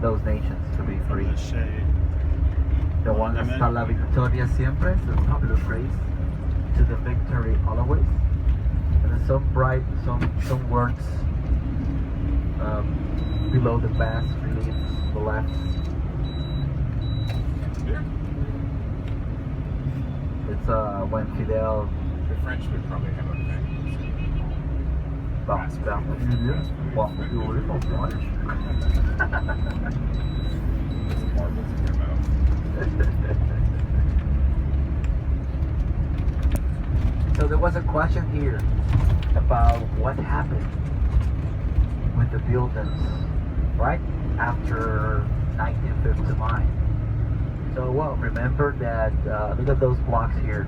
those nations to be free. The Che. The one hasta la victoria siempre is a popular phrase. To the victory always. And then some words below the bas relief the left. It's when Fidel. The French would probably have a thing. Bon, super. Bon, Marbles in your mouth. So there was a question here about what happened with the buildings right after 1959. So well, remember that look at those blocks here.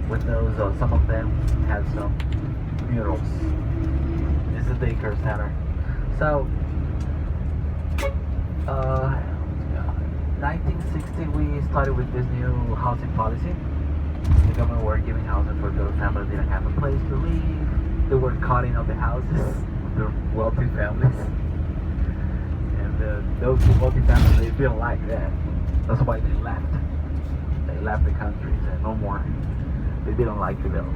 With those, some of them had some murals. This is the daycare center. So, 1960 we started with this new housing policy. The government were giving housing for those families that didn't have a place to live. They were cutting up the houses of the wealthy families. And those wealthy families, they didn't like that. That's why they left. They left the country, said no more. They didn't like Fidel.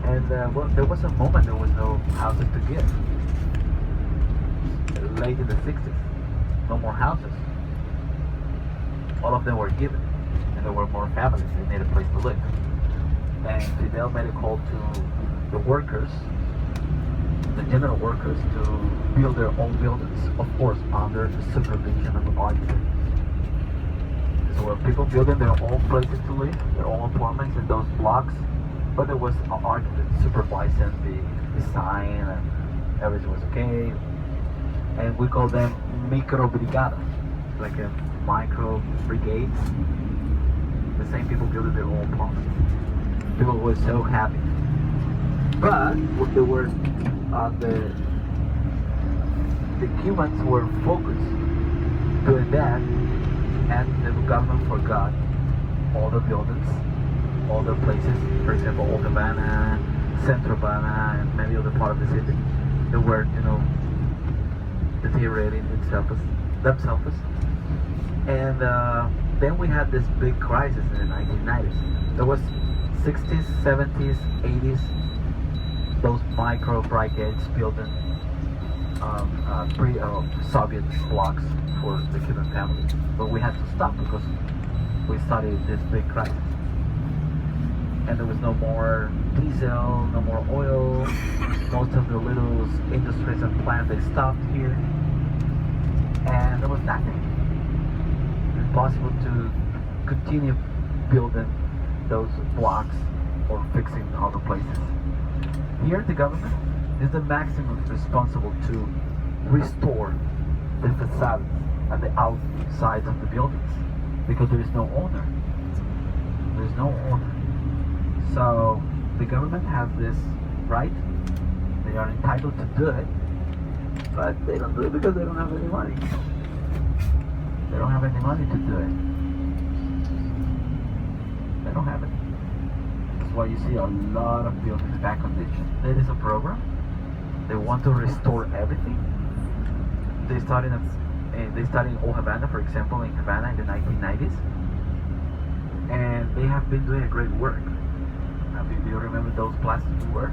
And well, there was a moment there was no houses to give. Late in the 60s, no more houses. All of them were given, and there were more families. They needed a place to live. And Fidel made a call to the workers, the general workers, to build their own buildings, of course, under the supervision of the architect. So were people building their own places to live, their own apartments in those blocks, but there was an architect supervising the design and everything was okay. And we call them micro brigadas, like a micro brigades. The same people building their own apartments. People were so happy. But they were the Cubans were focused doing that. And the government forgot all the buildings, all the places, for example, Old Havana, Central Havana, and many other part of the city that were, deteriorating themselves. And then we had this big crisis in the 1990s. There was 60s, 70s, 80s, those micro brigades building pre-Soviet blocks for the Cuban family. But we had to stop because we started this big crisis. And there was no more diesel, no more oil. Most of the little industries and plants, they stopped here. And there was nothing. It's impossible to continue building those blocks or fixing other places. Here, the government is the maximum responsible to restore the facades at the outside of the buildings because there is no owner. There is no owner. So the government has this right. They are entitled to do it, but they don't do it because they don't have any money. They don't have any money to do it. They don't have it. That's why you see a lot of buildings in bad condition. There is a program. They want to restore everything. They started in Old Havana, for example, in Havana in the 1990s, and they have been doing a great work. Do you remember those places we were?